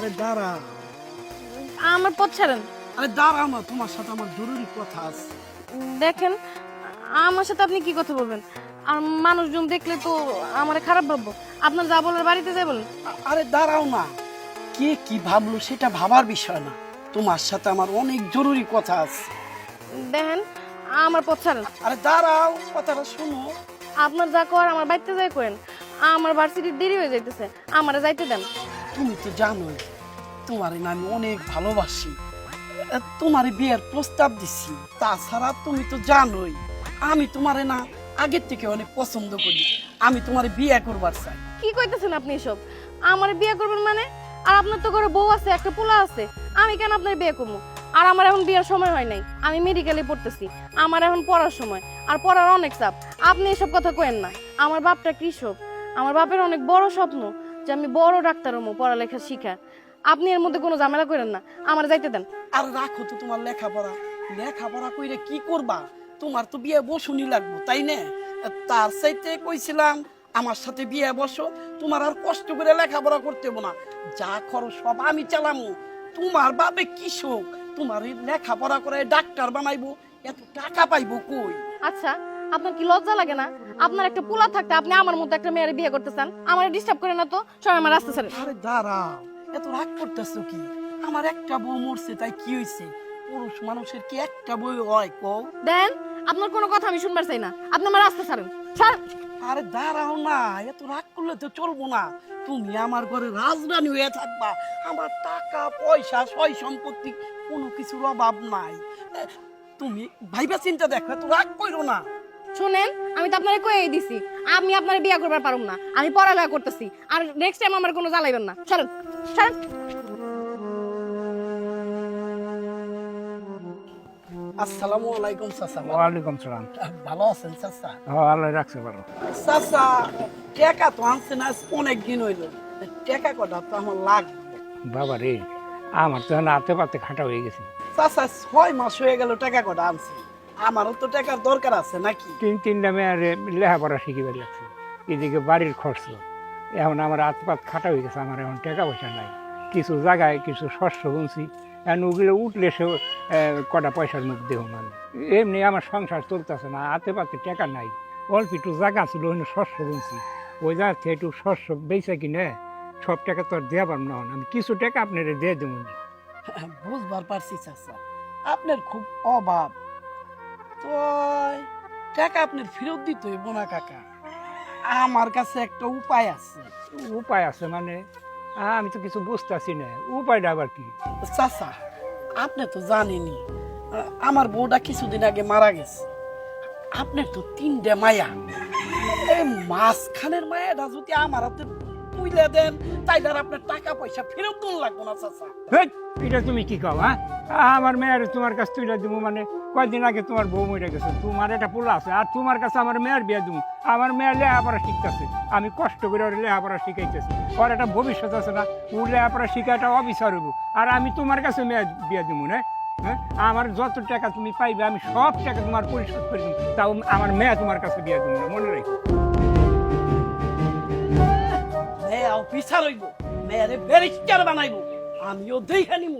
আরে দাঁড়া, আমার পথ ছাড়েন। আরে দাঁড়া না, তোমার সাথে আমার জরুরি কথা আছে। দেখেন, আমার সাথে আপনি কি কথা বলবেন? আর মানুষজন দেখলে তো আমার খারাপ ভাববো। আপনার যা বলার বাড়িতে যাই বলেন। আরে দাঁড়াও না, কে কি ভাবলো সেটা ভাবার বিষয় না, তোমার সাথে আমার অনেক জরুরি কথা আছে। দেখেন, আমার পথ ছাড়েন। আরে দাঁড়াও, কথাটা শোনো। আপনার যা কর আমার বাড়িতে যাই করেন। আমার ভার্সিটির দেরি হয়ে যাইতেছে, আমারে যাইতে দেন। তুমি তো জানোই তোমারে না আমি অনেক ভালোবাসি, তোমার বিয়ের প্রস্তাব দিছি। তাছাড়া তুমি তো জানোই আমি তোমারে না আগের থেকে অনেক পছন্দ করি, আমি তোমারে বিয়ে করবার চাই। কি কইতেছেন আপনি এসব? আমার বিয়ে করবেন মানে? আর আপনার তো ঘরে বউ আছে, একটা পোলা আছে, আমি কেন আপনার বিয়ে করবো? আর আমার এখন বিয়ের সময় হয় নাই, আমি মেডিকেলে পড়তেছি, আমার এখন পড়ার সময়, আর পড়ার অনেক চাপ। আপনি এসব কথা কইেন না। আমার বাপটা কৃষক, আমার বাপের অনেক বড় স্বপ্ন যে আমি বড় ডাক্তার হবো, পড়ালেখা শিখা। আপনি এর মধ্যে কোনো ঝামেলা করেন না, আমার যাইতে দেন। আর রাখো তো তোমার লেখাপড়া, লেখাপড়া কইরে কি করবা? তোমার তো বিয়ে বসুনি লাগবো, তাই না? তার চাইতে কইছিলাম আমার সাথে বিয়ে বসো, তোমার আর কষ্ট করে লেখাপড়া করতে হবো না, যা খরচ সব আমি চালামু। তোমার বাপে কৃষক, তোমার এই লেখাপড়া করে ডাক্তার বানাইবো, এত টাকা পাইবো কই? আচ্ছা, আপনার কি লজ্জা লাগে না? আপনার একটা পোলা থাকতে আপনি আমার মতো একটা মেয়ের বিয়ে করতে চান? আমার ডিস্টার্ব করে না তো, সবাই আমার রাস্তা ছাড়েন। আরে দাঁড়াও, এত রাগ করতেছো কি? আমার একটা বউ মরছে, তাই কি হয়েছে? পুরুষ মানুষের কি একটা বই হয় কও? দেন, আপনার কোনো কথা আমি শুনবার চাই না, আপনি আমার রাস্তা ছাড়েন। ছাড়। আরে দাঁড়াও না, এত রাগ করলে তো চলবো না। তুমি আমার ঘরে রাজরানী হয়ে থাকবা, আমার টাকা পয়সা সয় সম্পত্তি কোনো কিছুর অভাব নাই। তুমি ভাইবা চিন্তা দেখো, এত রাগ করো না। শুনেন, আমি তো আপনারে কইই দিছি আমি আপনারে বিয়ে করবার পারুম না, আমি পড়ালেখা করতেছি। আর নেক্সট টাইম আমার কোনো জ্বালাইবেন না। ছাড়েন, ছাড়েন। আসসালামু আলাইকুম চাচা। ওয়ালাইকুম সালাম। ভালো আছেন চাচা? হ্যাঁ, আল্লাহ রাখছে ভালো। চাচা, টাকা তো আনছে না, অনেক দিন হইল, টাকা কটা তো আমার লাগবে। বাবা রে, আমার তো হাতে পাতে খাটা হয়ে গেছে। চাচা 6 মাস হয়ে গেল, টাকা কটা আনছে, আমারও তো টাকার দরকার আছে নাকি? তিনটা মেয়ের লেখাপড়া শিখিবার লাগছে, এদিকে বাড়ির খরচ, এখন আমার হাত পাত খাটা হয়ে গেছে, আমার এখন টাকা পয়সা নাই। কিছু জায়গায় কিছু শস্য বুনছি, এখন ওগুলো উঠলে সে কটা পয়সার মুখ দেহ মানে এমনি আমার সংসার চলতেছে না, হাতে পাতে টাকা নাই। অল্প একটু জায়গা ছিল, ওখানে শস্য বুনছি, ওই জায়গা থেকে একটু শস্য বেচা কিনে সব টাকা তো আর দেওয়া পারব না, আমি কিছু টাকা আপনার দিয়ে দেবো। বুঝবার পারছি চাচা, আপনার খুব অভাব, তো টাকা আপনার ফেরত দিতে হইব না কাকা। আমার কাছে একটা উপায় আছে। উপায় আছে মানে? আমি তো কিছু বুঝতেছি না, উপায়টা আবার কি? চাচা, আপনি তো জানেনই আমার বউটা কিছুদিন আগে মারা গেছে। আপনার তো 3টে মায়া, এই মাঝখানের মায়াটা যদি আমার হাতে তুইলে দেন, তাইলে আর আপনার টাকা পয়সা ফেরত দিন লাগবো না চাচা। হেই, এটা তুমি কি কও? হ্যাঁ, আমার মেয়ের তোমার কাছে তুইলা দিব মানে? কয়েকদিন আগে তোমার বউ মরে গেছে, তোমার একটা পোলা আছে, আর তোমার কাছে আমার মেয়ের বিয়ে দিব? আমার মেয়ে লেখাপড়া শিখতেছে, আমি কষ্ট করে ওর লেখাপড়া শিখাইতেছি, ওর একটা ভবিষ্যৎ আছে না, ও লেখাপড়া শিখাটা অবিচার হইব, আর আমি তোমার কাছে মেয়ে বিয়ে দিব না? হ্যাঁ, আমার যত টাকা তুমি পাইবে আমি সব টাকা তোমার পরিশোধ করে দিব, তাও আমার মেয়ে তোমার কাছে বিয়ে দিব না, মনে রাখো। মেয়ে অফিসার হইব, মেয়েরে ব্যারিস্টার বানাইব, আমিও দেখে নিব।